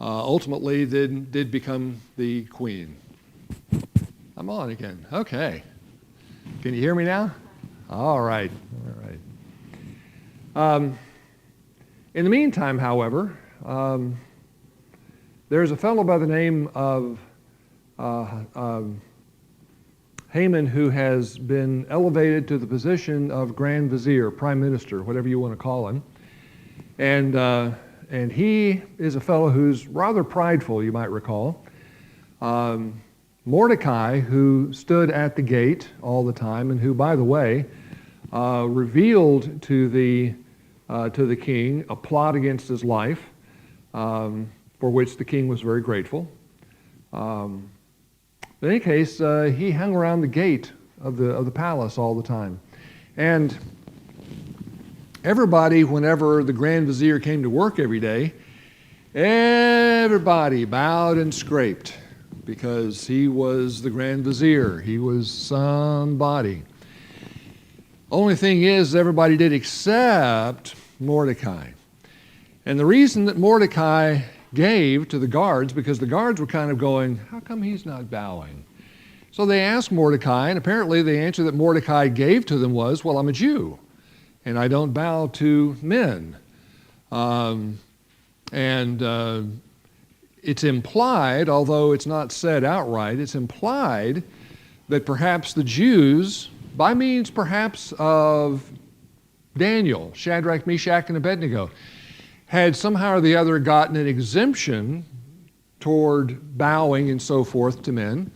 ultimately did become the queen. I'm on again. Okay. Can you hear me now? All right. All right. In the meantime, however, there's a fellow by the name of Haman who has been elevated to the position of Grand Vizier, Prime Minister, whatever you want to call him. And he is a fellow who's rather prideful, you might recall. Mordecai, who stood at the gate all the time, and who, by the way, revealed to the king a plot against his life, for which the king was very grateful. In any case, he hung around the gate of the palace all the time, and everybody, whenever the Grand Vizier came to work every day, everybody bowed and scraped, because he was the Grand Vizier. He was somebody. Only thing is, everybody did except Mordecai. And the reason that Mordecai gave to the guards, because the guards were kind of going, how come he's not bowing? So they asked Mordecai, and apparently the answer that Mordecai gave to them was, well, I'm a Jew, and I don't bow to men. It's implied, although it's not said outright, it's implied that perhaps the Jews, by means perhaps of Daniel, Shadrach, Meshach, and Abednego, had somehow or the other gotten an exemption toward bowing and so forth to men,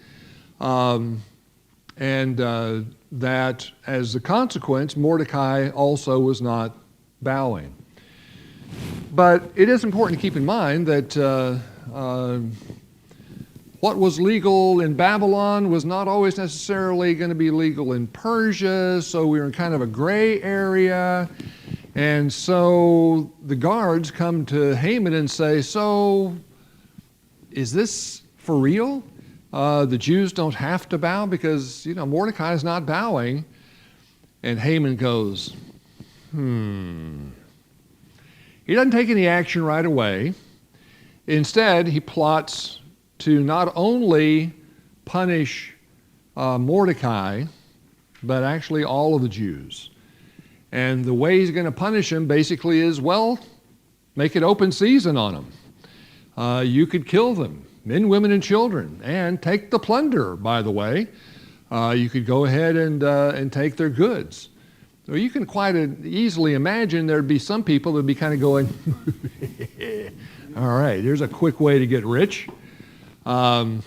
that as a consequence, Mordecai also was not bowing. But it is important to keep in mind that what was legal in Babylon was not always necessarily going to be legal in Persia, so we were in kind of a gray area. And so the guards come to Haman and say, so is this for real? The Jews don't have to bow because, Mordecai is not bowing. And Haman goes, He doesn't take any action right away. Instead, he plots to not only punish Mordecai, but actually all of the Jews. And the way he's going to punish them basically is, well, make it open season on them. You could kill them, men, women, and children, and take the plunder, by the way. You could go ahead and take their goods. So you can quite easily imagine there'd be some people that'd be kind of going, all right, here's a quick way to get rich. And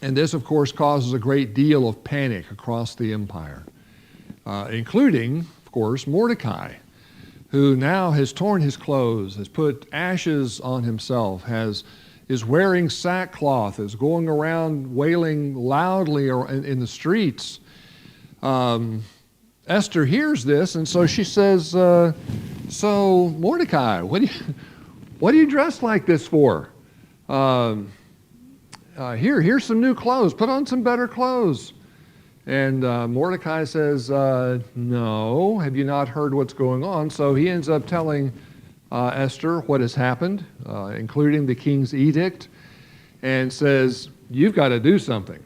this, of course, causes a great deal of panic across the empire, including, of course, Mordecai, who now has torn his clothes, has put ashes on himself, is wearing sackcloth, is going around wailing loudly in the streets. Esther hears this, and so she says, so Mordecai, what are you dressed like this for? Here's some new clothes. Put on some better clothes. And Mordecai says, no, have you not heard what's going on? So he ends up telling Esther what has happened, including the king's edict, and says, you've got to do something.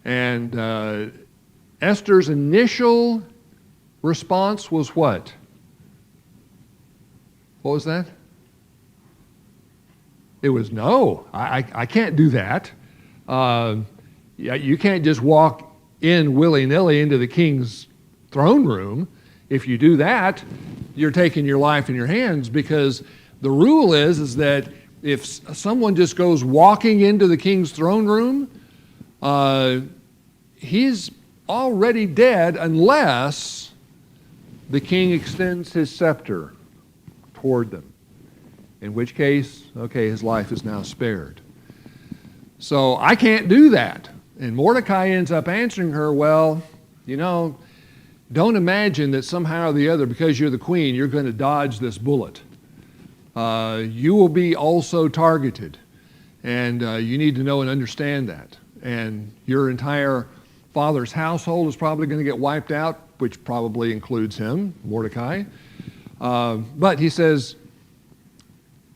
And Esther's initial response was what? What was that? It was, no, I can't do that. You can't just walk in willy-nilly into the king's throne room. If you do that, you're taking your life in your hands, because the rule is that if someone just goes walking into the king's throne room, he's already dead unless the king extends his scepter toward them, in which case, okay, his life is now spared. So I can't do that. And Mordecai ends up answering her, well, don't imagine that somehow or the other, because you're the queen, you're going to dodge this bullet. You will be also targeted, and you need to know and understand that. And your entire father's household is probably going to get wiped out, which probably includes him, Mordecai. But he says,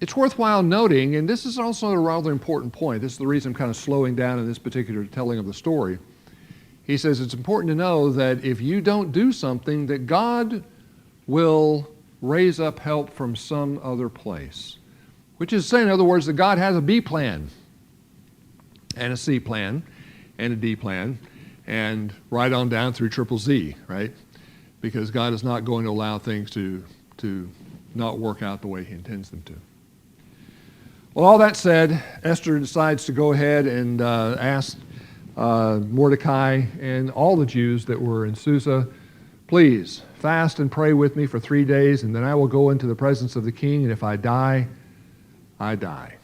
it's worthwhile noting, and this is also a rather important point. This is the reason I'm kind of slowing down in this particular telling of the story. He says it's important to know that if you don't do something, that God will raise up help from some other place. Which is saying, in other words, that God has a B plan, and a C plan, and a D plan, and right on down through triple Z, right? Because God is not going to allow things to not work out the way He intends them to. Well, all that said, Esther decides to go ahead and ask Mordecai and all the Jews that were in Susa, please fast and pray with me for 3 days, and then I will go into the presence of the king, and if I die, I die.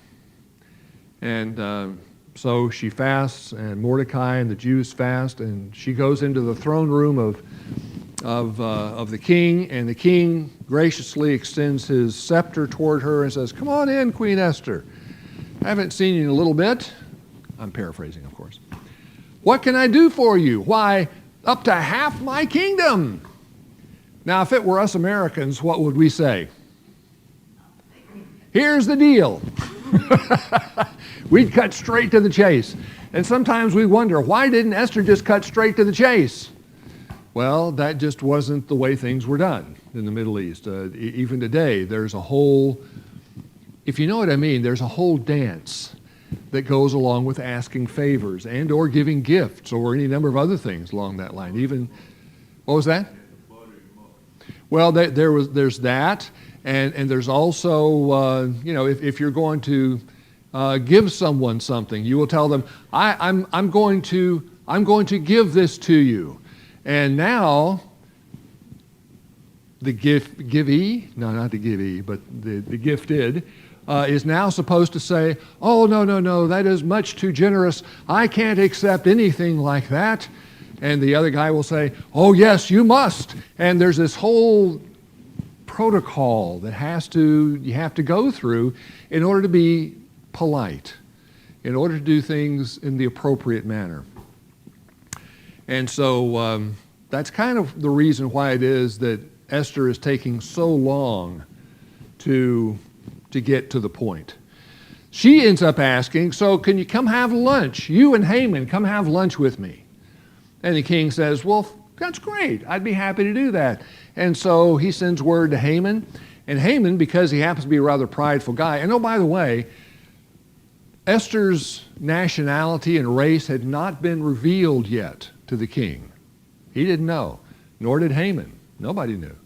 And so she fasts, and Mordecai and the Jews fast, and she goes into the throne room of the king, and the king graciously extends his scepter toward her and says, come on in, Queen Esther. I haven't seen you in a little bit. I'm paraphrasing, of course. What can I do for you? Why, up to half my kingdom. Now, if it were us Americans, what would we say? Here's the deal. We'd cut straight to the chase. And sometimes we wonder, why didn't Esther just cut straight to the chase? Well, that just wasn't the way things were done in the Middle East. Even today, there's a whole, if you know what I mean, there's a whole dance that goes along with asking favors and or giving gifts or any number of other things along that line. Even, what was that? Well, there's that, and there's also, if you're going to give someone something, you will tell them, I'm going to give this to you. And now, the givee, no, not the givee, but the gifted, is now supposed to say, oh, no, that is much too generous. I can't accept anything like that. And the other guy will say, oh, yes, you must. And there's this whole protocol that you have to go through in order to be polite, in order to do things in the appropriate manner. And so that's kind of the reason why it is that Esther is taking so long to get to the point. She ends up asking, so can you come have lunch? You and Haman, come have lunch with me. And the king says, well, that's great. I'd be happy to do that. And so he sends word to Haman. And Haman, because he happens to be a rather prideful guy, and oh, by the way, Esther's nationality and race had not been revealed yet to the king. He didn't know, nor did Haman. Nobody knew.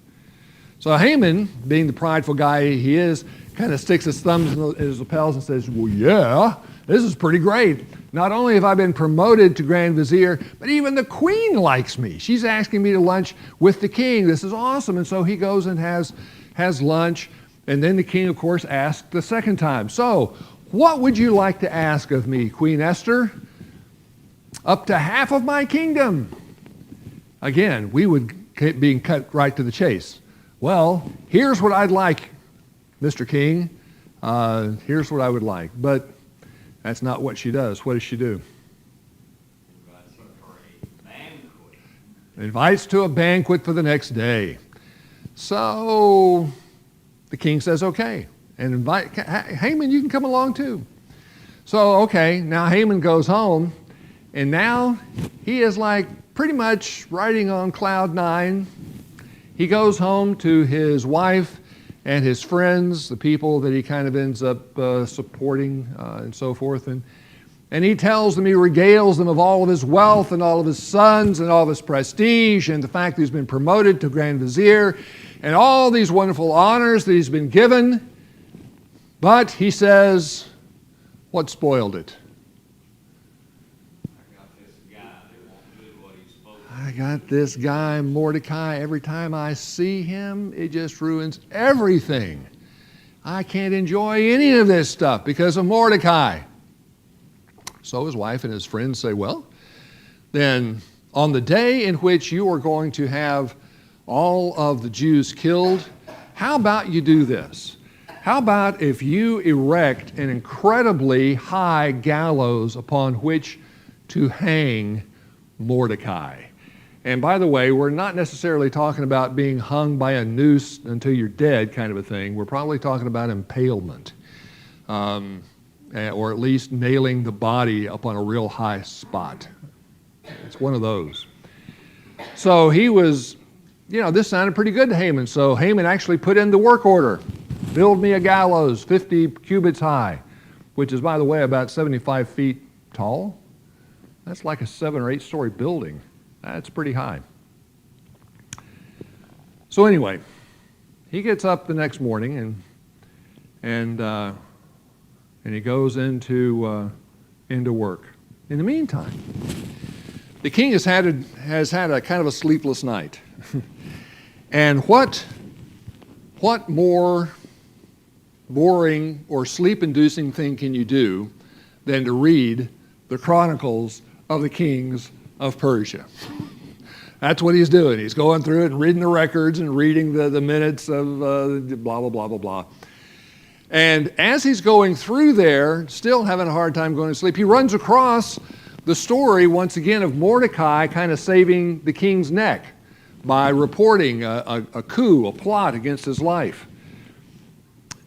So Haman, being the prideful guy he is, kind of sticks his thumbs in his lapels and says, well, yeah, this is pretty great. Not only have I been promoted to Grand Vizier, but even the queen likes me. She's asking me to lunch with the king. This is awesome. And so he goes and has lunch. And then the king, of course, asks the second time, so what would you like to ask of me, Queen Esther? Up to half of my kingdom. Again, we would be cut right to the chase. Well, here's what I'd like, Mr. King. Here's what I would like. But that's not what she does. What does she do? Invites to a banquet for the next day. So the king says, okay. And invite Haman, you can come along too. So, okay, now Haman goes home, and now he is like pretty much riding on cloud nine. He goes home to his wife and his friends, the people that he kind of ends up supporting and so forth. And he tells them, he regales them of all of his wealth and all of his sons and all of his prestige and the fact that he's been promoted to Grand Vizier and all these wonderful honors that he's been given. But he says, what spoiled it? I got this guy, Mordecai. Every time I see him, it just ruins everything. I can't enjoy any of this stuff because of Mordecai. So his wife and his friends say, well, then on the day in which you are going to have all of the Jews killed, how about you do this? How about if you erect an incredibly high gallows upon which to hang Mordecai? And by the way, we're not necessarily talking about being hung by a noose until you're dead kind of a thing. We're probably talking about impalement. or at least nailing the body up on a real high spot. It's one of those. So he was, this sounded pretty good to Haman. So Haman actually put in the work order. Build me a gallows 50 cubits high, which is, by the way, about 75 feet tall. That's like a 7 or 8 story building. That's pretty high. So anyway, he gets up the next morning and he goes into work. In the meantime, the king has had a kind of a sleepless night. And what more boring or sleep-inducing thing can you do than to read the Chronicles of the Kings of Persia? That's what he's doing. He's going through it and reading the records and reading the minutes of blah, blah, blah, blah, blah. And as he's going through there, still having a hard time going to sleep, he runs across the story, once again, of Mordecai kind of saving the king's neck by reporting a coup, a plot against his life.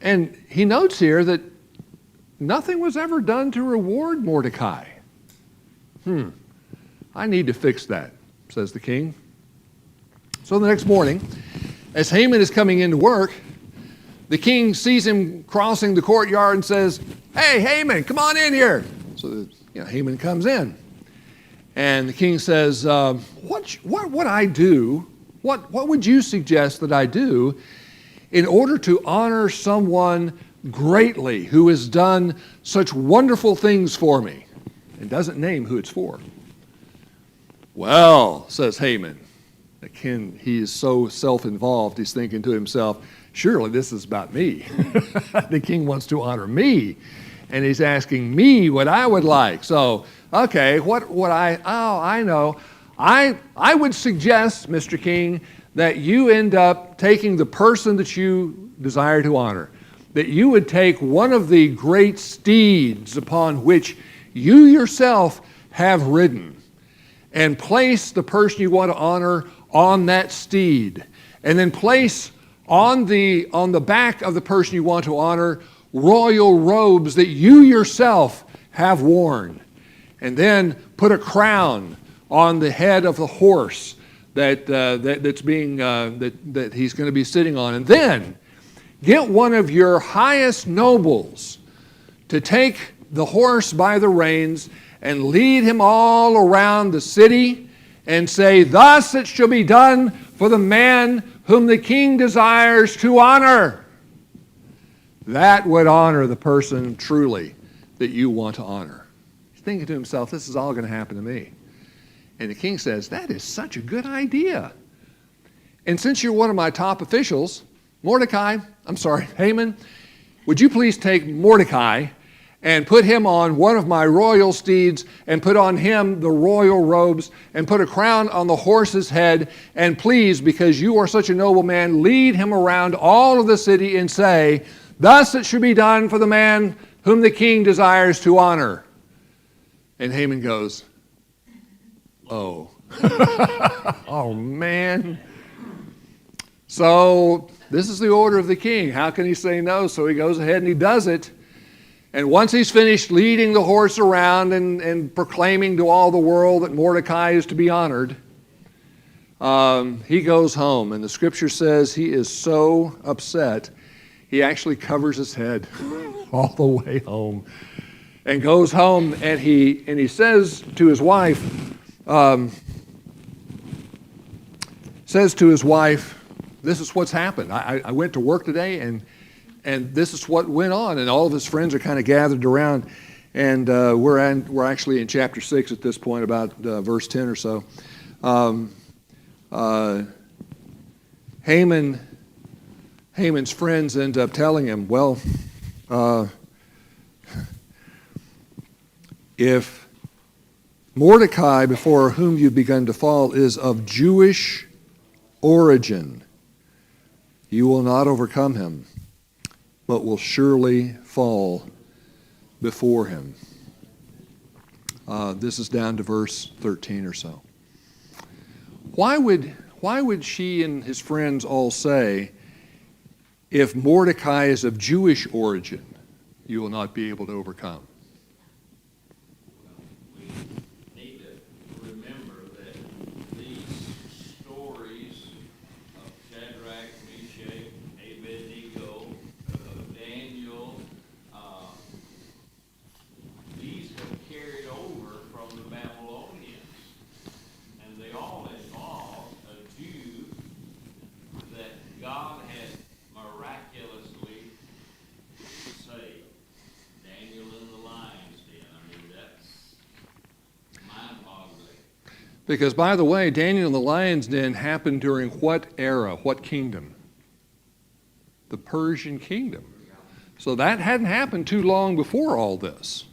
And he notes here that nothing was ever done to reward Mordecai. I need to fix that, says the king. So the next morning, as Haman is coming into work, the king sees him crossing the courtyard and says, "Hey, Haman, come on in here." So Haman comes in. And the king says, what would I do? What would you suggest that I do in order to honor someone greatly who has done such wonderful things for me? And doesn't name who it's for. Well, says Haman, again, he is so self-involved, he's thinking to himself, surely this is about me. The king wants to honor me, and he's asking me what I would like. So, okay, I know. I would suggest, Mr. King, that you end up taking the person that you desire to honor, that you would take one of the great steeds upon which you yourself have ridden, and place the person you want to honor on that steed, and then place on the back of the person you want to honor royal robes that you yourself have worn, and then put a crown on the head of the horse that he's going to be sitting on, and then get one of your highest nobles to take the horse by the reins and lead him all around the city and say, "Thus it shall be done for the man whom the king desires to honor." That would honor the person truly that you want to honor. He's thinking to himself, this is all going to happen to me. And the king says, that is such a good idea. And since you're one of my top officials, Haman, would you please take Mordecai and put him on one of my royal steeds, and put on him the royal robes, and put a crown on the horse's head, and please, because you are such a noble man, lead him around all of the city and say, "Thus it should be done for the man whom the king desires to honor." And Haman goes, "Oh." Oh, man. So this is the order of the king. How can he say no? So he goes ahead and he does it. And once he's finished leading the horse around and proclaiming to all the world that Mordecai is to be honored, he goes home. And the scripture says he is so upset, he actually covers his head all the way home. And goes home and he says to his wife, "This is what's happened. I went to work today and this is what went on." And all of his friends are kind of gathered around. And we're actually in chapter 6 at this point, about verse 10 or so. Haman's friends end up telling him, well, if Mordecai, before whom you've begun to fall, is of Jewish origin, you will not overcome him, but will surely fall before him. This is down to verse 13 or so. Why would she and his friends all say, if Mordecai is of Jewish origin, you will not be able to overcome. We need to remember that these stories of Shadrach, Meshach, Abednego, of Daniel, these have carried over from the Babylonians, and they all involve a Jew that God had miraculously saved. Daniel in the lion's den. I mean, that's mind-boggling. Because, by the way, Daniel in the lion's den happened during what era, what kingdom? The Persian kingdom. So that hadn't happened too long before all this.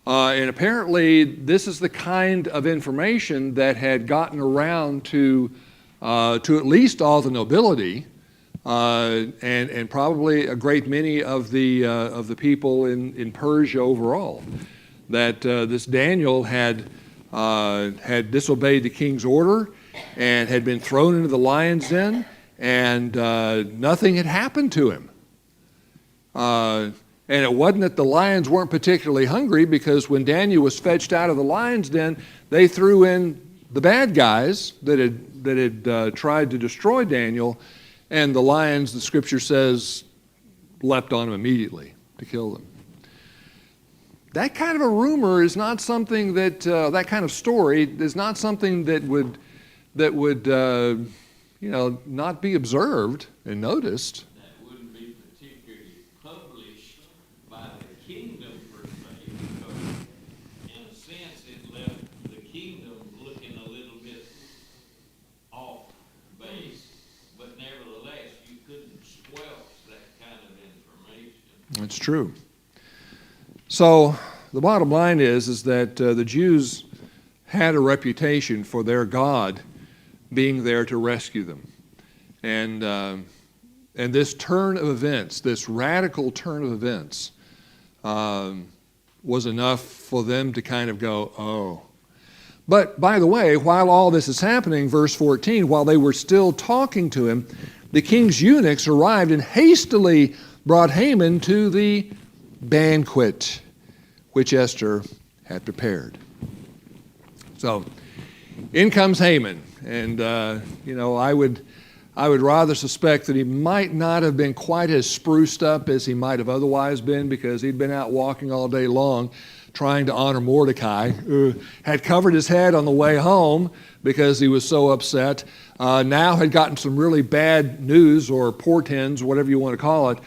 And apparently, this is the kind of information that had gotten around to at least all the nobility, and probably a great many of the people in Persia overall. That this Daniel had disobeyed the king's order and had been thrown into the lion's den, and nothing had happened to him. And it wasn't that the lions weren't particularly hungry, because when Daniel was fetched out of the lion's den, they threw in the bad guys that had tried to destroy Daniel, and the lions, the scripture says, leapt on him immediately to kill them. That kind of a rumor is not something that, that kind of story is not something that would not be observed and noticed. That wouldn't be particularly published by the kingdom per se, because in a sense it left the kingdom looking a little bit off base, but nevertheless you couldn't squelch that kind of information. That's true. So the bottom line is that the Jews had a reputation for their God being there to rescue them. And this turn of events, this radical turn of events, was enough for them to kind of go, oh. But by the way, while all this is happening, verse 14, while they were still talking to him, the king's eunuchs arrived and hastily brought Haman to the banquet which Esther had prepared. So in comes Haman, and I would rather suspect that he might not have been quite as spruced up as he might have otherwise been, because he'd been out walking all day long trying to honor Mordecai, who had covered his head on the way home because he was so upset. Now had gotten some really bad news, or portends, whatever you want to call it,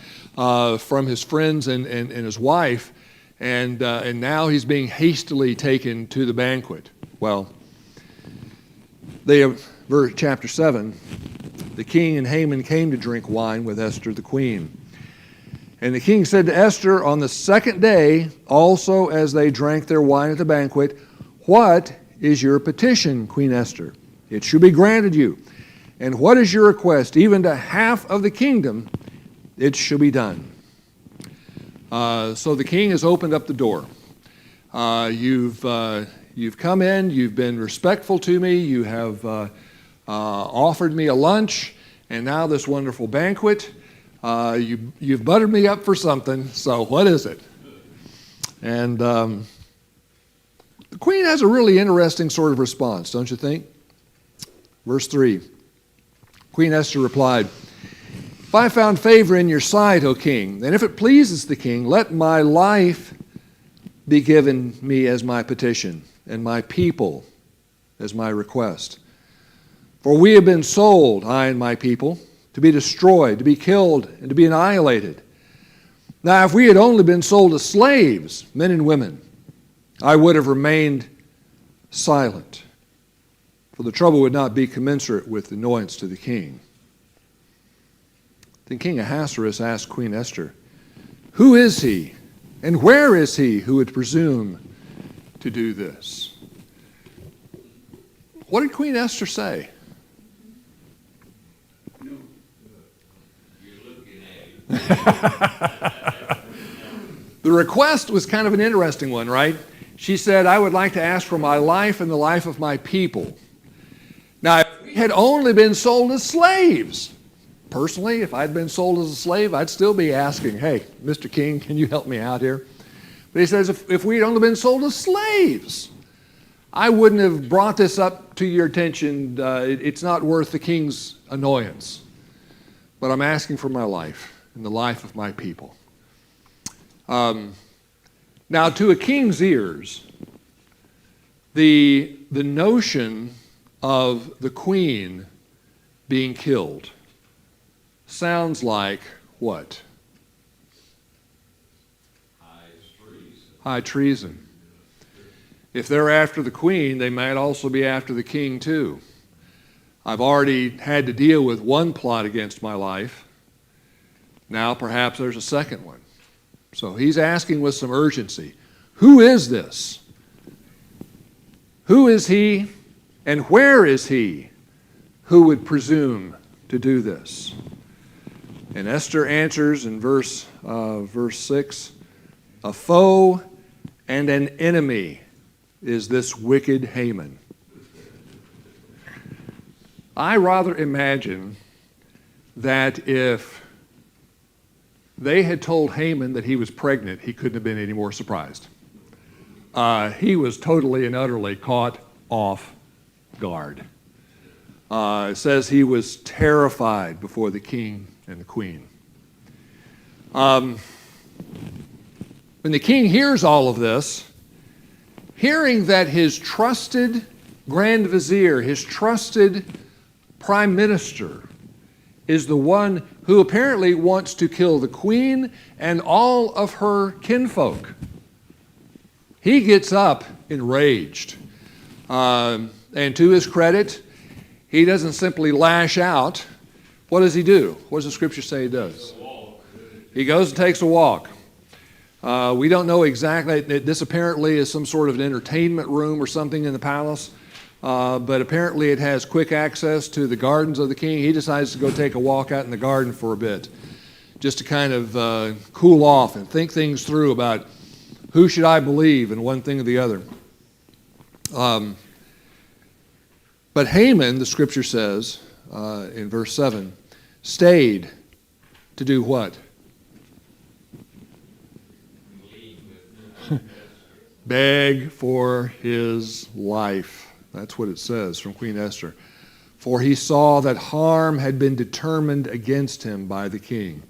from his friends and his wife, and now he's being hastily taken to the banquet. Well, chapter 7, the king and Haman came to drink wine with Esther the queen. And the king said to Esther on the second day, also as they drank their wine at the banquet, "What is your petition, Queen Esther? It shall be granted you. And what is your request? Even to half of the kingdom, it shall be done." So the king has opened up the door. You've come in, you've been respectful to me, you have offered me a lunch, and now this wonderful banquet. You've buttered me up for something, so what is it? And the queen has a really interesting sort of response, don't you think? Verse 3, Queen Esther replied, "If I found favor in your sight, O king, and if it pleases the king, let my life be given me as my petition, and my people as my request. For we have been sold, I and my people, to be destroyed, to be killed, and to be annihilated. Now, if we had only been sold as slaves, men and women, I would have remained silent, for the trouble would not be commensurate with the annoyance to the king." Then King Ahasuerus asked Queen Esther, "Who is he, and where is he who would presume to do this?" What did Queen Esther say? The request was kind of an interesting one, right? She said, "I would like to ask for my life and the life of my people." Now, if we had only been sold as slaves, personally, if I'd been sold as a slave, I'd still be asking, hey, Mr. King, can you help me out here? But he says, if we'd only been sold as slaves, I wouldn't have brought this up to your attention. It's not worth the king's annoyance. But I'm asking for my life and the life of my people. Now, to a king's ears, the notion of the queen being killed sounds like what? High treason. If they're after the queen, they might also be after the king too. I've already had to deal with one plot against my life. Now perhaps there's a second one. So he's asking with some urgency, who is this? Who is he and where is he who would presume to do this? And Esther answers in verse 6, a foe and an enemy is this wicked Haman. I rather imagine that if they had told Haman that he was pregnant, he couldn't have been any more surprised. He was totally and utterly caught off guard. It says he was terrified before the king and the queen. When the king hears all of this, hearing that his trusted grand vizier, his trusted prime minister, is the one who apparently wants to kill the queen and all of her kinfolk, he gets up enraged. And to his credit, he doesn't simply lash out. What does he do? What does the scripture say he does? He goes and takes a walk. We don't know exactly. This apparently is some sort of an entertainment room or something in the palace. But apparently it has quick access to the gardens of the king. He decides to go take a walk out in the garden for a bit, just to kind of cool off and think things through about who should I believe in one thing or the other. But Haman, the scripture says in verse 7, stayed to do what? Beg for his life. That's what it says from Queen Esther. For he saw that harm had been determined against him by the king.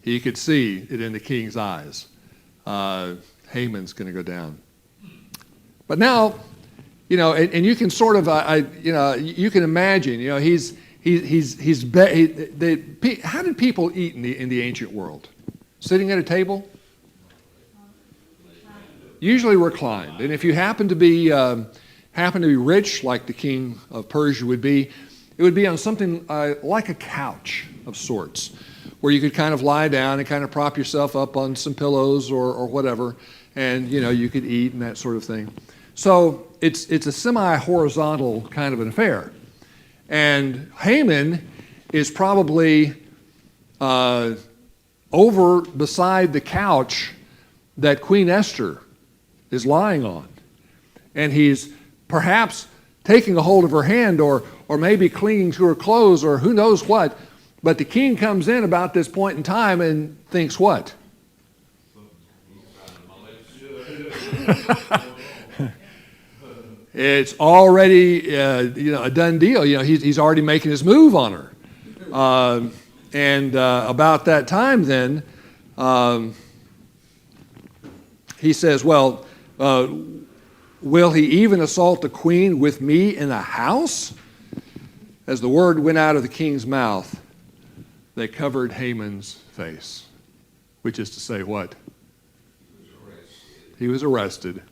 He could see it in the king's eyes. Haman's going to go down. But now, and you can sort of, you can imagine, how did people eat in the ancient world? Sitting at a table? Usually reclined. And if you happen to be rich, like the king of Persia would be, it would be on something like a couch of sorts, where you could kind of lie down and kind of prop yourself up on some pillows or whatever, and you could eat and that sort of thing. So it's a semi-horizontal kind of an affair. And Haman is probably over beside the couch that Queen Esther is lying on. And he's perhaps taking a hold of her hand or maybe clinging to her clothes or who knows what. But the king comes in about this point in time and thinks what? It's already a done deal. He's already making his move on her. And about that time then, he says, well, will he even assault the queen with me in the house? As the word went out of the king's mouth, they covered Haman's face, which is to say what? He was arrested,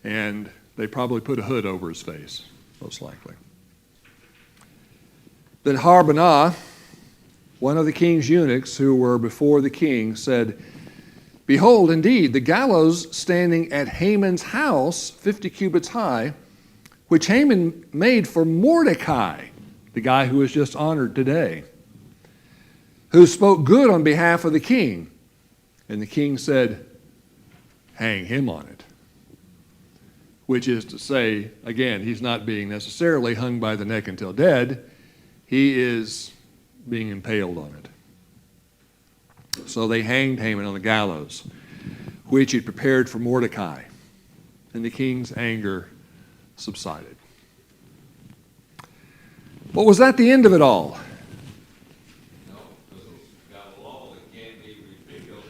and they probably put a hood over his face, most likely. Then Harbonah, one of the king's eunuchs who were before the king, said, behold, indeed, the gallows standing at Haman's house, 50 cubits high, which Haman made for Mordecai, the guy who was just honored today, who spoke good on behalf of the king. And the king said, hang him on it. Which is to say, again, he's not being necessarily hung by the neck until dead. He is being impaled on it. So they hanged Haman on the gallows, which he prepared for Mordecai, and the king's anger subsided. But was that the end of it all? No, because it's got a law that can't be repealed.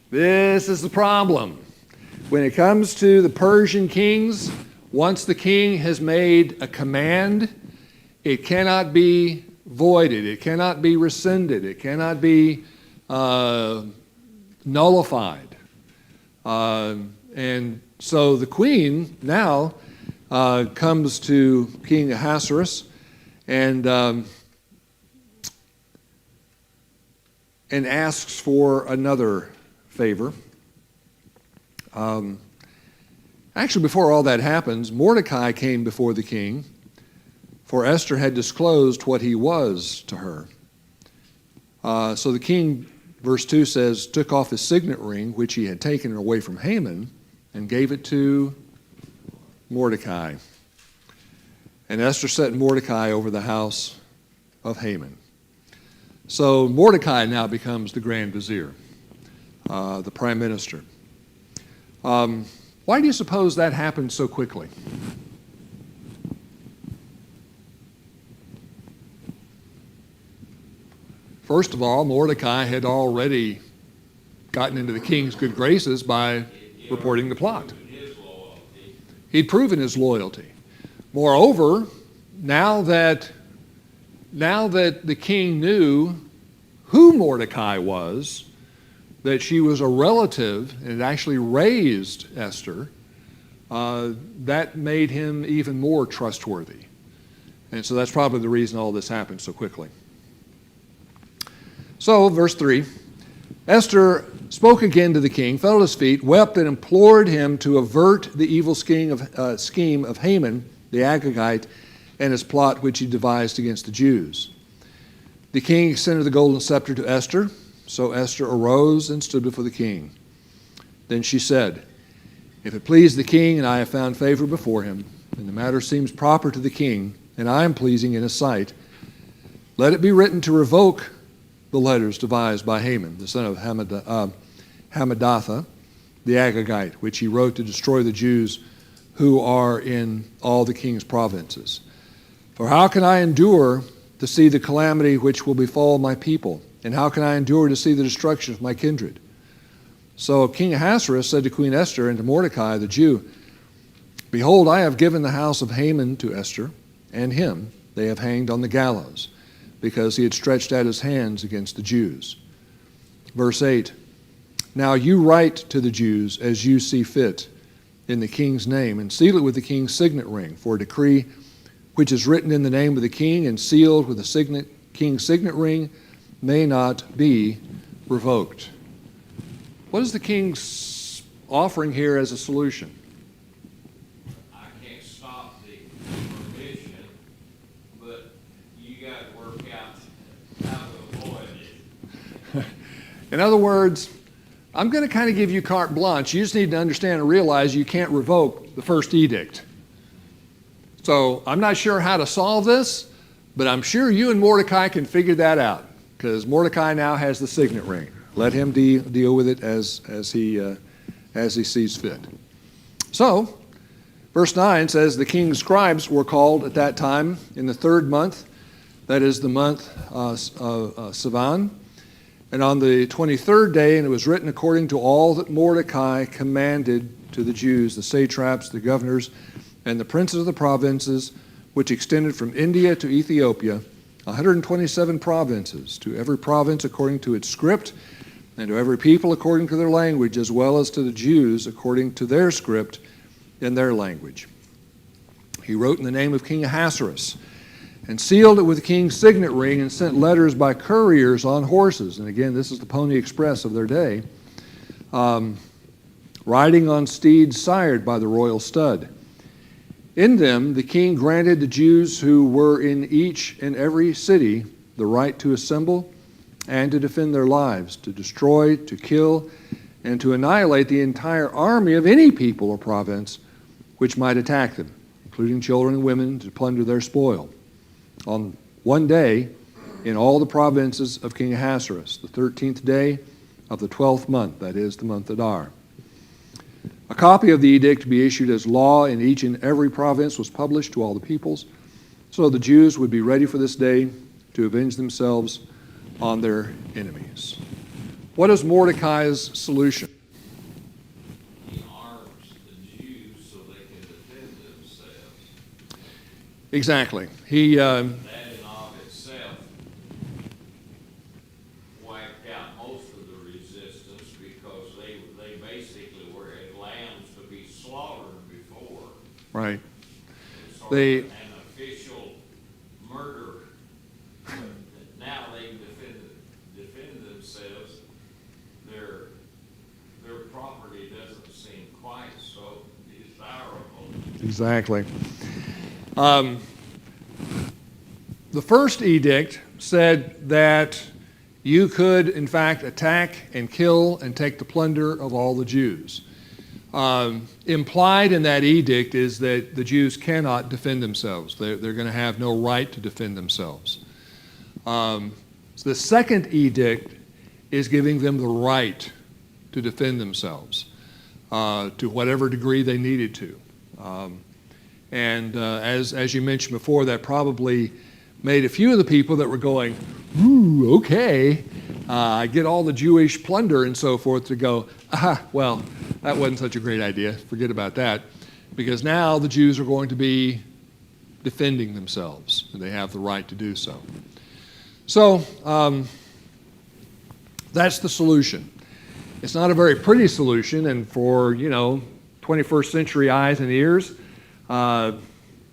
This is the problem. When it comes to the Persian kings, once the king has made a command, it cannot be voided, it cannot be rescinded, it cannot be nullified. And so the queen now comes to King Ahasuerus and asks for another favor. Actually, before all that happens, Mordecai came before the king, for Esther had disclosed what he was to her. So the king, verse 2 says, took off his signet ring, which he had taken away from Haman, and gave it to Mordecai. And Esther set Mordecai over the house of Haman. So Mordecai now becomes the Grand Vizier, the Prime Minister. Why do you suppose that happened so quickly? First of all, Mordecai had already gotten into the king's good graces by reporting the plot. He'd proven his loyalty. Moreover, now that the king knew who Mordecai was, that she was a relative and had actually raised Esther, that made him even more trustworthy. And so that's probably the reason all this happened so quickly. So, verse 3, Esther spoke again to the king, fell at his feet, wept, and implored him to avert the evil scheme of Haman, the Agagite, and his plot which he devised against the Jews. The king extended the golden scepter to Esther, so Esther arose and stood before the king. Then she said, "If it please the king, and I have found favor before him, and the matter seems proper to the king, and I am pleasing in his sight, let it be written to revoke the letters devised by Haman, the son of Hammedatha, the Agagite, which he wrote to destroy the Jews who are in all the king's provinces. For how can I endure to see the calamity which will befall my people? And how can I endure to see the destruction of my kindred?" So King Ahasuerus said to Queen Esther and to Mordecai the Jew, "Behold, I have given the house of Haman to Esther, and him they have hanged on the gallows, because he had stretched out his hands against the Jews." Verse 8, "Now you write to the Jews as you see fit in the king's name, and seal it with the king's signet ring, for a decree which is written in the name of the king and sealed with the king's signet ring may not be revoked." What is the king's offering here as a solution? I can't stop the permission, but you got to work out how to avoid it. In other words, I'm going to kind of give you carte blanche. You just need to understand and realize you can't revoke the first edict. So I'm not sure how to solve this, but I'm sure you and Mordecai can figure that out, because Mordecai now has the signet ring. Let him deal with it as he sees fit. So, verse 9 says, "The king's scribes were called at that time in the 3rd month, that is the month Sivan, and on the 23rd day, and it was written according to all that Mordecai commanded to the Jews, the satraps, the governors, and the princes of the provinces, which extended from India to Ethiopia, 127 provinces, to every province according to its script, and to every people according to their language, as well as to the Jews according to their script in their language. He wrote in the name of King Ahasuerus, and sealed it with the king's signet ring, and sent letters by couriers on horses." And again, this is the Pony Express of their day, riding on steeds sired by the royal stud. In them the king granted the Jews who were in each and every city the right to assemble and to defend their lives, to destroy, to kill, and to annihilate the entire army of any people or province which might attack them, including children and women, to plunder their spoil. On one day, in all the provinces of King Ahasuerus, the 13th day of the 12th month, that is, the month Adar. A copy of the edict to be issued as law in each and every province was published to all the peoples, so the Jews would be ready for this day to avenge themselves on their enemies. What is Mordecai's solution? He arms the Jews so they can defend themselves. Exactly. He That in of itself wiped out most of the resistance because they basically were at lambs to be slaughtered before. right. Sort They of an official murder. But now they can defend themselves. Their property doesn't seem quite so desirable. exactly. The first edict said that you could, in fact, attack and kill and take the plunder of all the Jews. Implied in that edict is that the Jews cannot defend themselves. They're going to have no right to defend themselves. So the second edict is giving them the right to defend themselves to whatever degree they needed to. As you mentioned before, that probably made a few of the people that were going, ooh, okay, I get all the Jewish plunder and so forth, to go, well, that wasn't such a great idea. Forget about that. Because now the Jews are going to be defending themselves, and they have the right to do so. So that's the solution. It's not a very pretty solution, and for, 21st century eyes and ears,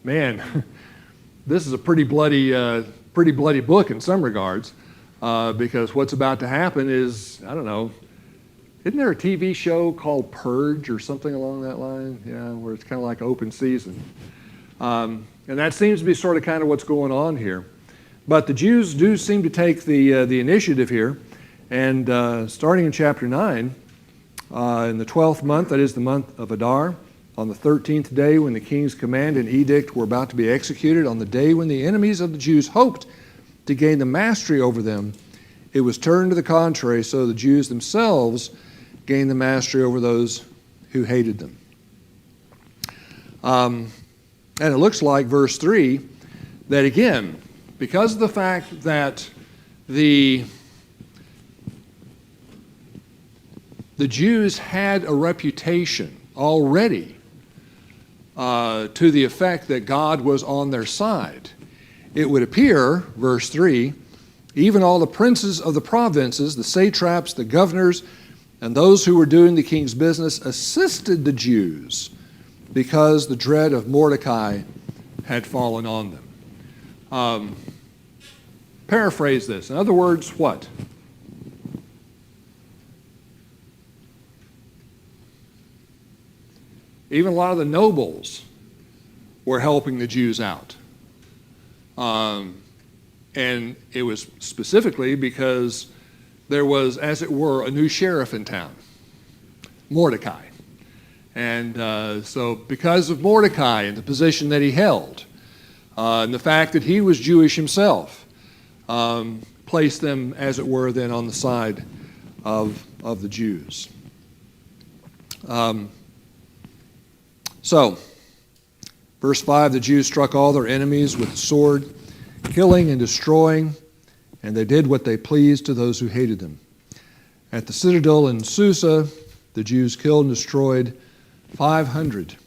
man, this is a pretty bloody book in some regards, because what's about to happen is, I don't know, isn't there a TV show called Purge or something along that line? Yeah, where it's kind of like open season. And that seems to be sort of kind of what's going on here. But the Jews do seem to take the initiative here, and starting in chapter 9, in the 12th month, that is the month of Adar, on the 13th day when the king's command and edict were about to be executed, on the day when the enemies of the Jews hoped to gain the mastery over them, it was turned to the contrary, so the Jews themselves gained the mastery over those who hated them. And it looks like verse 3, that again, because of the fact that the Jews had a reputation already to the effect that God was on their side, it would appear, verse 3, even all the princes of the provinces, the satraps, the governors, and those who were doing the king's business assisted the Jews because the dread of Mordecai had fallen on them. Paraphrase this. In other words, what? Even a lot of the nobles were helping the Jews out. And it was specifically because there was, as it were, a new sheriff in town, Mordecai. And so because of Mordecai and the position that he held, and the fact that he was Jewish himself, placed them, as it were, then on the side of the Jews. So, verse 5, the Jews struck all their enemies with the sword, killing and destroying, and they did what they pleased to those who hated them. At the citadel in Susa, the Jews killed and destroyed 500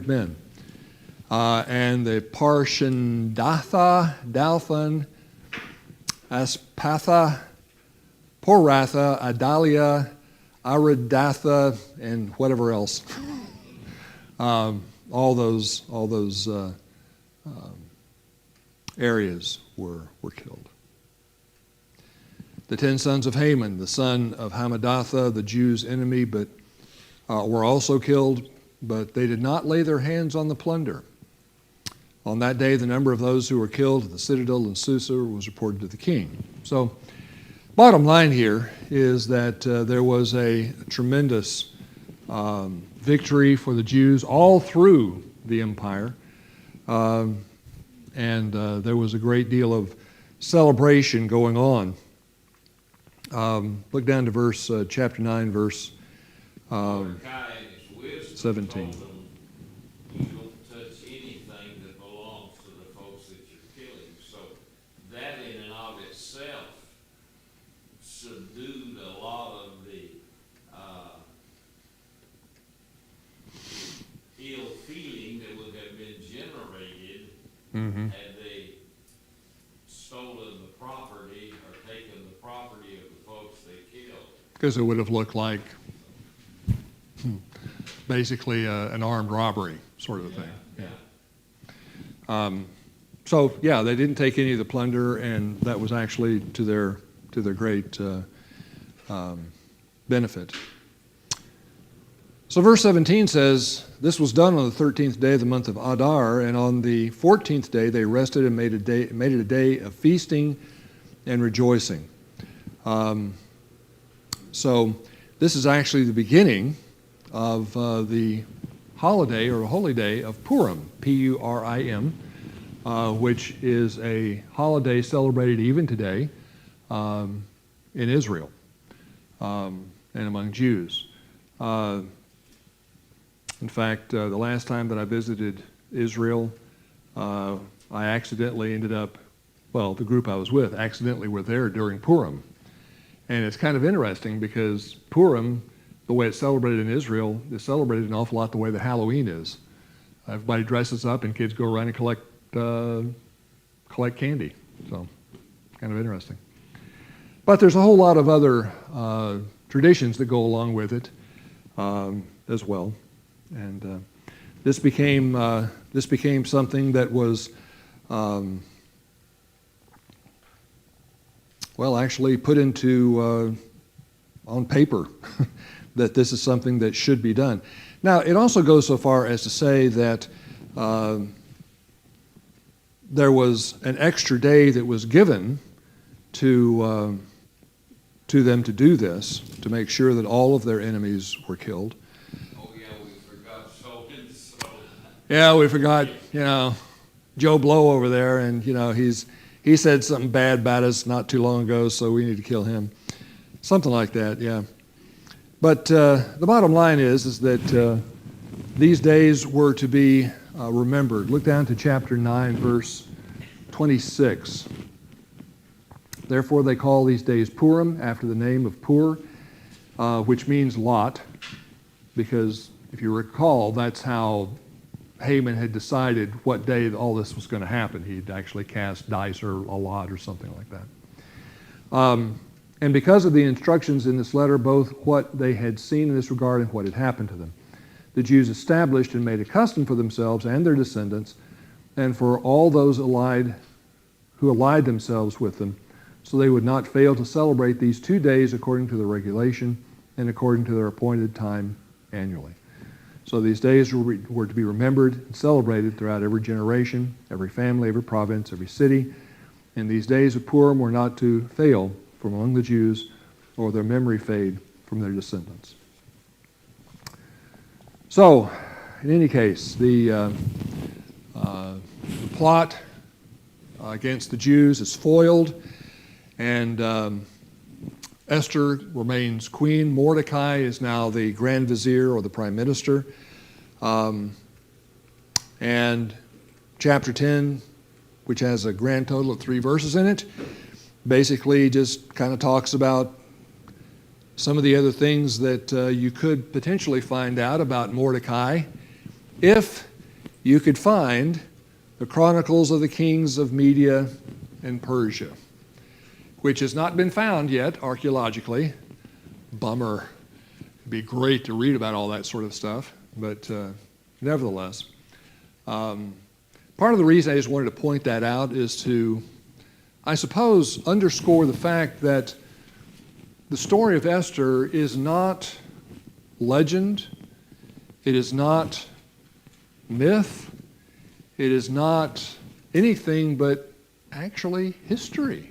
men. And the Parshandatha, Dalphon, Aspatha, Poratha, Adalia, Aridatha, and whatever else. All those areas were killed. The 10 sons of Haman, the son of Hammedatha, the Jews' enemy, but were also killed, but they did not lay their hands on the plunder. On that day, the number of those who were killed at the citadel in Susa was reported to the king. So, bottom line here is that there was a tremendous victory for the Jews all through the empire. and there was a great deal of celebration going on. Look down to chapter 9, verse Mordecai in his wisdom 17. told them, you don't touch anything that belongs to the folks that you're killing. So that in and of itself subdued a lot of the ill feeling that would have been generated had they stolen the property or taken the property of the folks they killed. Because it would have looked like basically an armed robbery sort of a thing. Yeah. So yeah, they didn't take any of the plunder, and that was actually to their great benefit. So verse 17 says, "This was done on the 13th day of the month of Adar, and on the 14th day they rested and made it a day of feasting and rejoicing." So this is actually the beginning of the holiday or holy day of Purim, Purim, which is a holiday celebrated even today in Israel and among Jews. In fact, the last time that I visited Israel, I accidentally ended up, the group I was with accidentally were there during Purim. And it's kind of interesting because Purim, the way it's celebrated in Israel, is celebrated an awful lot the way that Halloween is. Everybody dresses up and kids go around and collect candy. So, kind of interesting. But there's a whole lot of other traditions that go along with it as well. And this became something that was actually put into on paper that this is something that should be done. Now, it also goes so far as to say that there was an extra day that was given to them to do this, to make sure that all of their enemies were killed. Oh yeah, we forgot so-and-so. Yeah, we forgot, Joe Blow over there, and, he said something bad about us not too long ago, so we need to kill him. Something like that, yeah. But the bottom line is that these days were to be remembered. Look down to chapter 9, verse 26. "Therefore they call these days Purim, after the name of Pur, which means lot, because if you recall, that's how Haman had decided what day all this was going to happen. He'd actually cast dice or a lot or something like that. And because of the instructions in this letter, both what they had seen in this regard and what had happened to them, the Jews established and made a custom for themselves and their descendants, and for all those who allied themselves with them, so they would not fail to celebrate these 2 days according to the regulation and according to their appointed time annually." So these days were to be remembered and celebrated throughout every generation, every family, every province, every city. And these days of Purim were not to fail from among the Jews, or their memory fade from their descendants. So, in any case, the plot against the Jews is foiled, and Esther remains queen. Mordecai is now the grand vizier or the prime minister. And chapter 10, which has a grand total of 3 verses in it, basically just kind of talks about some of the other things that you could potentially find out about Mordecai if you could find the Chronicles of the Kings of Media and Persia, which has not been found yet archaeologically. Bummer. It'd be great to read about all that sort of stuff, but nevertheless. Part of the reason I just wanted to point that out is to, I suppose, underscore the fact that the story of Esther is not legend, it is not myth, it is not anything but actually history.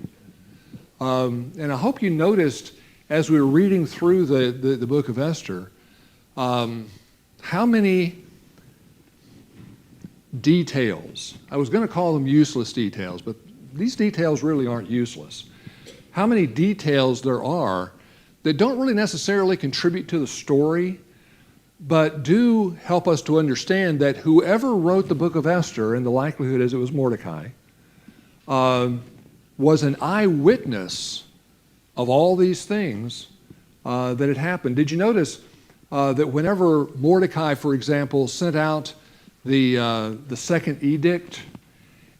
And I hope you noticed as we were reading through the book of Esther, how many details. I was going to call them useless details, but these details really aren't useless. How many details there are that don't really necessarily contribute to the story, but do help us to understand that whoever wrote the book of Esther, and the likelihood is it was Mordecai, was an eyewitness of all these things that had happened. Did you notice that whenever Mordecai, for example, sent out the second edict,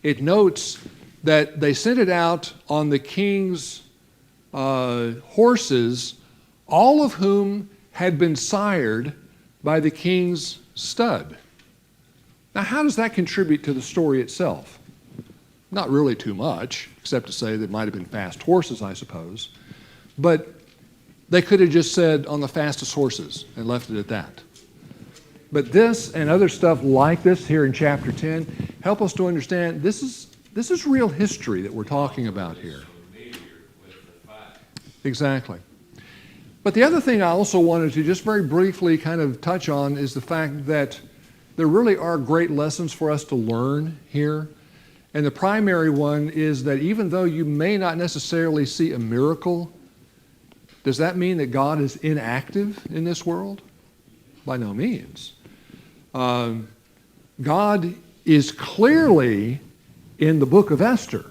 it notes that they sent it out on the king's horses, all of whom had been sired by the king's stud. Now, how does that contribute to the story itself? Not really too much, except to say that it might have been fast horses, I suppose. But they could have just said on the fastest horses and left it at that. But this and other stuff like this here in chapter 10 help us to understand this is real history that we're talking about here. Exactly. But the other thing I also wanted to just very briefly kind of touch on is the fact that there really are great lessons for us to learn here. And the primary one is that even though you may not necessarily see a miracle, does that mean that God is inactive in this world? By no means. God is clearly in the book of Esther,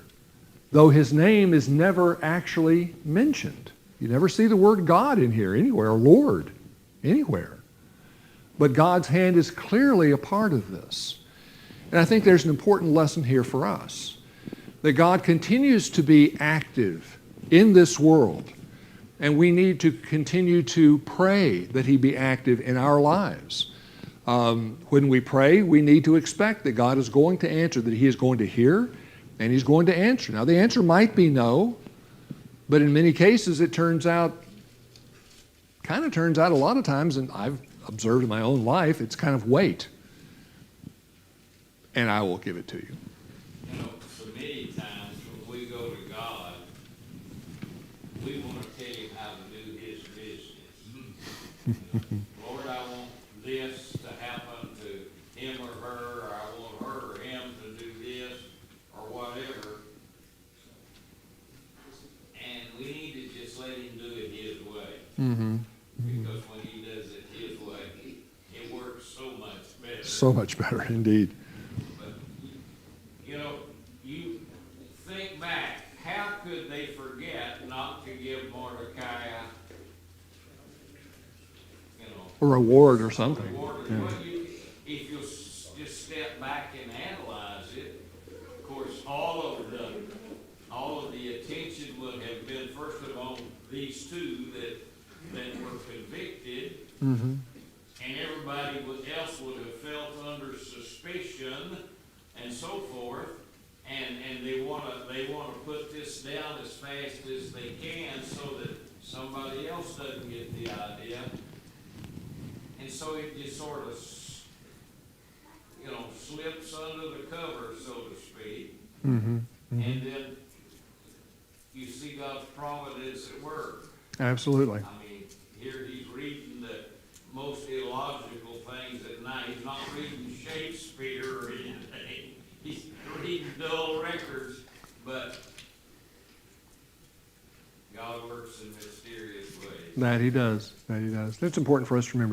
though his name is never actually mentioned. You never see the word God in here anywhere, or Lord anywhere. But God's hand is clearly a part of this. And I think there's an important lesson here for us, that God continues to be active in this world, and we need to continue to pray that he be active in our lives. When we pray, we need to expect that God is going to answer, that he is going to hear, and he's going to answer. Now, the answer might be no, but in many cases it turns out a lot of times, and I've observed in my own life, it's kind of wait, and I will give it to you. You know, so many times when we go to God, we want to tell him how to do his business. Lord, I want this to happen to him or her, or I want her or him to do this, or whatever. And we need to just let him do it his way. Mm-hmm. Because when he does it his way, it works so much better. So much better, indeed. But, you know, you think back, how could they forget not to give Mordecai, you know, A reward or something. reward? Yeah. Well, if you just step back and analyze it, of course, all of the attention would have been first of all these two that were convicted, Mm-hmm. and everybody else would have felt under suspicion and so forth, and they want to put this down as fast as they can so that somebody else doesn't get the idea, and so it just sort of slips under the cover, so to speak. Mm-hmm. And then you see God's providence at work. Absolutely. I mean, here he's reading the most illogical things at night. He's not reading Shakespeare or anything. He's reading dull records, but God works in mysterious ways. That he does. It's important for us to remember